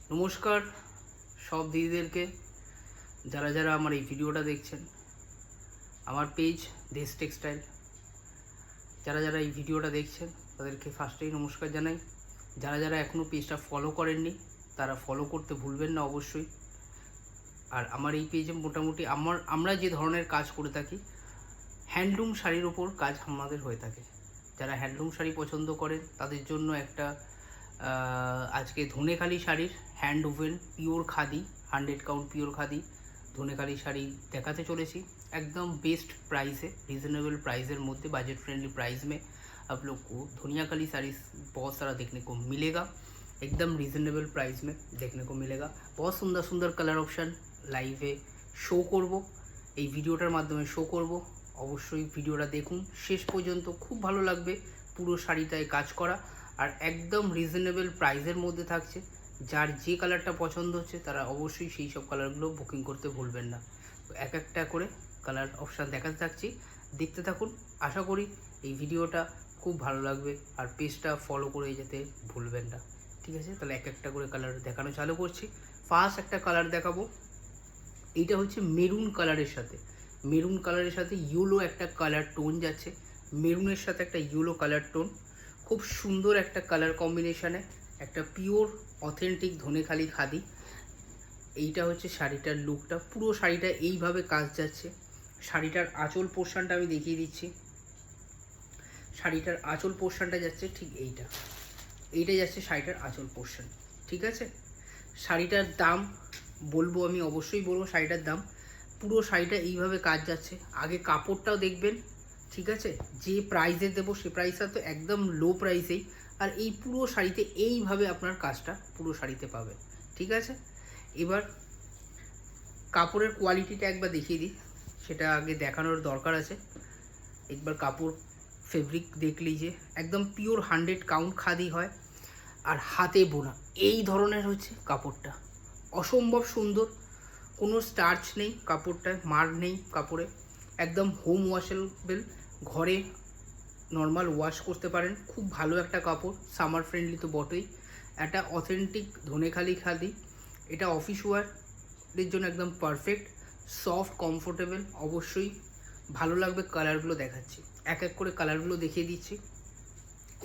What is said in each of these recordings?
নমস্কার সব দিদিদেরকে, যারা যারা আমার এই ভিডিওটা দেখছেন। আমার পেজ দেশ টেক্সটাইল, যারা যারা এই ভিডিওটা দেখছেন তাদেরকে ফার্স্টেই নমস্কার জানাই। যারা যারা এখনও পেজটা ফলো করেননি তারা ফলো করতে ভুলবেন না অবশ্যই। আর আমার এই পেজে মোটামুটি আমরা যে ধরনের কাজ করে থাকি, হ্যান্ডলুম শাড়ির ওপর কাজ আমাদের হয়ে থাকে। যারা হ্যান্ডলুম শাড়ি পছন্দ করেন তাদের জন্য একটা আজকে ধনেখালি শাড়ির hand woven pure khadi 100 count pure khadi Dhaniakhali sari দেখাতে চলেছি। एकदम बेस्ट प्राइस है, रीज़नेबल प्राइसের মধ্যে, बजट फ्रेंडली प्राइस में आप लोग को धनियाखाली साड़ी बहुत सारा देखने को मिलेगा। एकदम रीज़नेबल प्राइस में देखने को मिलेगा। बहुत सुंदर सुंदर कलर ऑप्शन लाइवे शो করব, এই ভিডিওটার মাধ্যমে শো করব। অবশ্যই ভিডিওটা দেখুন শেষ পর্যন্ত, খুব ভালো লাগবে। পুরো শাড়িটায় কাজ করা আর একদম রিজনেবল প্রাইসের মধ্যে থাকছে। যার যে কালারটা পছন্দ হচ্ছে তারা অবশ্যই সেই সব কালারগুলো বুকিং করতে ভুলবেন না। তো এক একটা করে কালার অপশান দেখাতে থাকছি, দেখতে থাকুন। আশা করি এই ভিডিওটা খুব ভালো লাগবে আর পেজটা ফলো করে যেতে ভুলবেন না। ঠিক আছে, তাহলে এক একটা করে কালার দেখানো চালু করছি। ফার্স্ট একটা কালার দেখাবো, এইটা হচ্ছে মেরুন কালারের সাথে, মেরুন কালারের সাথে ইয়েলো একটা কালার টোন যাচ্ছে। মেরুনের সাথে একটা ইয়েলো কালার টোন, খুব সুন্দর একটা কালার কম্বিনেশানে, একটা পিওর অথেন্টিক ধনেখালি খাদি। এইটা হচ্ছে শাড়িটার লুকটা, পুরো শাড়িটা এইভাবে কাজ যাচ্ছে। শাড়িটার আঁচল পোর্শনটা আমি দেখিয়ে দিচ্ছি। শাড়িটার আঁচল পোর্শনটা যাচ্ছে ঠিক এইটা যাচ্ছে শাড়িটার আঁচল পোর্শন। ঠিক আছে, শাড়িটার দাম বলবো আমি, অবশ্যই বলবো শাড়িটার দাম। পুরো শাড়িটা এইভাবে কাজ যাচ্ছে। আগে কাপড়টাও দেখবেন, ঠিক আছে। যে প্রাইসে দেবো সে প্রাইসটা তো একদম লো প্রাইসেই, আর এই পুরো শাড়িতে এইভাবে আপনার কাজটা পুরো শাড়িতে পাবেন। ঠিক আছে, এবার কাপড়ের কোয়ালিটিটা একবার দেখিয়ে দিই, সেটা আগে দেখানোর দরকার আছে। একবার কাপড় ফেব্রিক দেখ লিজিয়ে, একদম পিওর 100 काउंट খাদি হয় আর হাতে বোনা। এই ধরনের হচ্ছে কাপড়টা, অসম্ভব সুন্দর। কোনো স্টার্চ নেই কাপড়টায়, মার্ক নেই কাপড়ে, একদম হোম ওয়াশেবল, ঘরে নর্মাল ওয়াশ করতে পারেন। খুব ভালো একটা কাপড়, সামার ফ্রেন্ডলি তো বটেই। একটা অথেন্টিক ধনেখালি খাদি, এটা অফিস ওয়ারের জন্য একদম পারফেক্ট, সফট কমফোর্টেবল। অবশ্যই ভালো লাগবে। কালারগুলো দেখাচ্ছি, এক এক করে কালারগুলো দেখিয়ে দিচ্ছি।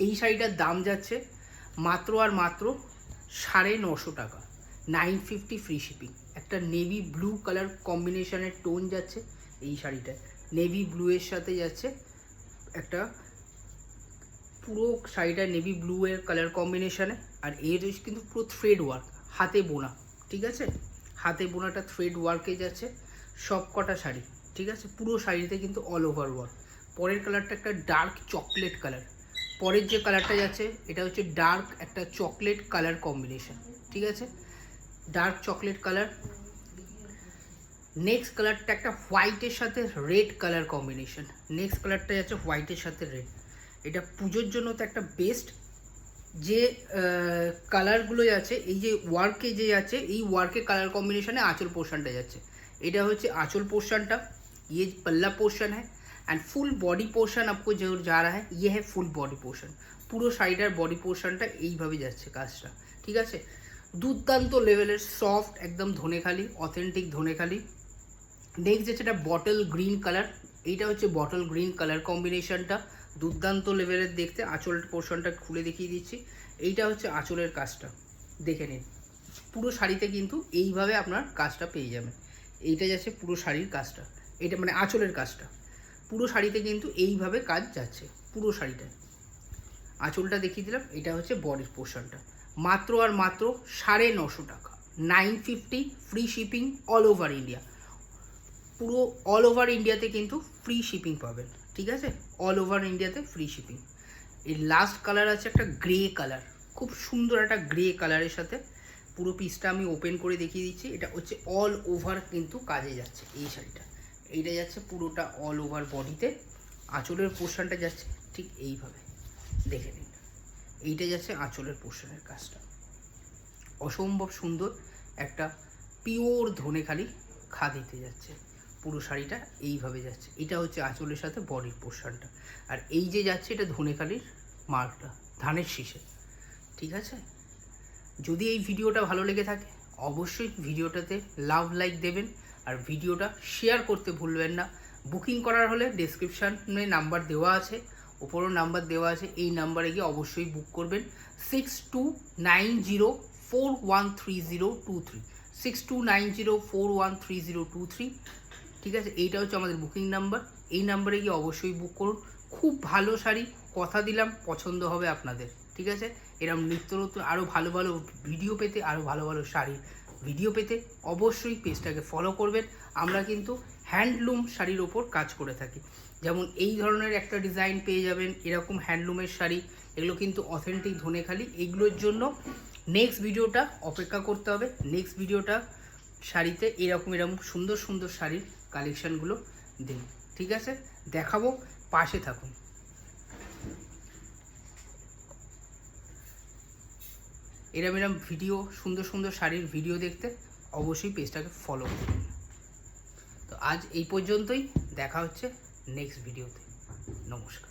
এই শাড়িটার দাম যাচ্ছে মাত্র আর মাত্র 950 টাকা, 950 ফ্রি শিপিং। একটা নেভি ব্লু কালার কম্বিনেশনের টোন যাচ্ছে এই শাড়িটায়, নেভি ব্লু এর সাথে যাচ্ছে একটা, পুরো শাড়িটা নেভি ব্লু এর কালার কম্বিনেশনে। আর এর কিন্তু পুরো থ্রেড ওয়ার্ক, হাতে বোনা। ঠিক আছে, হাতে বোনাটা থ্রেড ওয়ার্কে যাচ্ছে সব কটা শাড়ি। ঠিক আছে, পুরো শাড়িতে কিন্তু অল ওভার ওয়ার্ক। পরের কালারটা একটা ডার্ক চকলেট কালার। পরের যে কালারটা যাচ্ছে এটা হচ্ছে ডার্ক একটা চকলেট কালার কম্বিনেশন। ঠিক আছে, ডার্ক চকলেট কালার। নেক্সট কালারটা একটা হোয়াইটের সাথে রেড কালার কম্বিনেশন। নেক্সট কালারটা যাচ্ছে হোয়াইটের সাথে রেড। এটা পুজোর জন্য তো একটা বেস্ট। যে কালারগুলো যাচ্ছে, এই যে ওয়ার্কে যে যাচ্ছে, এই ওয়ার্কে কালার কম্বিনেশনে आंचल पोर्शनটা যাচ্ছে। এটা হচ্ছে आंचल पोर्शनটা, ये पल्ला पोर्शन है एंड फुल बॉडी पोर्शन आपको जो जा रहा है ये है फुल बॉडी पोर्शन। পুরো শাড়িটার বডি পোর্শনটা এইভাবে যাচ্ছে কাজটা। ঠিক আছে, দুর্দান্ত লেভেলের সফট, একদম ধনেখালি, অথেন্টিক ধনেখালি। নেক্সট যেটা এটা বটল গ্রিন কালার, এইটা হচ্ছে বটল গ্রিন কালার কম্বিনেশনটা, দুর্দান্ত লেভেলের দেখতে। আঁচল পোর্শনটা খুলে দেখিয়ে দিচ্ছি। এইটা হচ্ছে আঁচলের কাজটা, দেখে নিন। পুরো শাড়িতে কিন্তু এইভাবে আপনার কাজটা পেয়ে যাবেন। এইটা যাচ্ছে পুরো শাড়ির কাজটা, এটা মানে আঁচলের কাজটা। পুরো শাড়িতে কিন্তু এইভাবে কাজ যাচ্ছে পুরো শাড়িটায়। আঁচলটা দেখিয়ে দিলাম, এটা হচ্ছে বডির পোর্শনটা। মাত্র আর মাত্র 950 টাকা, 950 free shipping all over India. পুরো অল ওভার ইন্ডিয়াতে কিন্তু ফ্রি শিপিং পাবেন। ঠিক আছে, অল ওভার ইন্ডিয়াতে ফ্রি শিপিং। এর লাস্ট কালার আছে একটা গ্রে কালার, খুব সুন্দর একটা গ্রে কালারের সাথে। পুরো পিসটা আমি ওপেন করে দেখিয়ে দিচ্ছি। এটা হচ্ছে অল ওভার কিন্তু কাজে যাচ্ছে এই শাড়িটা। এইটা যাচ্ছে পুরোটা অল ওভার বডিতে। আঁচলের পোর্শনটা যাচ্ছে ঠিক এইভাবে, দেখে নিন। এইটা যাচ্ছে আঁচলের পোর্শনের কাজটা, অসম্ভব সুন্দর একটা পিওর ধনেখালি খাদিতে যাচ্ছে। পুরো শাড়িটা এইভাবে যাচ্ছে। এটা হচ্ছে আঁচলের সাথে বডির পোর্শনটা, আর এই যে যাচ্ছে এটা ধনেখালির মার্কটা, ধানের শীষে। ঠিক আছে, যদি এই ভিডিওটা ভালো লেগে থাকে অবশ্যই ভিডিওটাতে লাইক দেবেন, আর ভিডিওটা শেয়ার করতে ভুলবেন না। বুকিং করার হলে ডেসক্রিপশানে নাম্বার দেওয়া আছে, ওপরও নাম্বার দেওয়া আছে, এই নাম্বারে গিয়ে অবশ্যই বুক করবেন। 6290413023, 6290413023, ঠিক আছে? এইটা হচ্ছে আমাদের বুকিং নাম্বার। এই নাম্বারে গিয়ে অবশ্যই বুক করুন। খুব ভালো শাড়ি, কথা দিলাম পছন্দ হবে আপনাদের, ঠিক আছে? এরকম নিত্য নতুন আরও ভালো ভালো ভিডিও পেতে, আরও ভালো ভালো শাড়ির ভিডিও পেতে অবশ্যই পেজটাকে ফলো করবেন। আমরা কিন্তু হ্যান্ডলুম শাড়ির ওপর কাজ করে থাকি। যেমন এই ধরনের একটা ডিজাইন পেয়ে যাবেন, এরকম হ্যান্ডলুমের শাড়ি, এগুলো কিন্তু অথেন্টিক ধনেখালি। এইগুলোর জন্য নেক্সট ভিডিওটা অপেক্ষা করতে হবে। নেক্সট ভিডিওটা শাড়িতে এরকম সুন্দর সুন্দর শাড়ির কালেকশানগুলো দিন, ঠিক আছে? দেখাবো, পাশে থাকুন। এরম ভিডিও, সুন্দর সুন্দর শাড়ির ভিডিও দেখতে অবশ্যই পেজটাকে ফলো করুন। তো আজ এই পর্যন্তই, দেখা হচ্ছে নেক্সট ভিডিওতে। নমস্কার।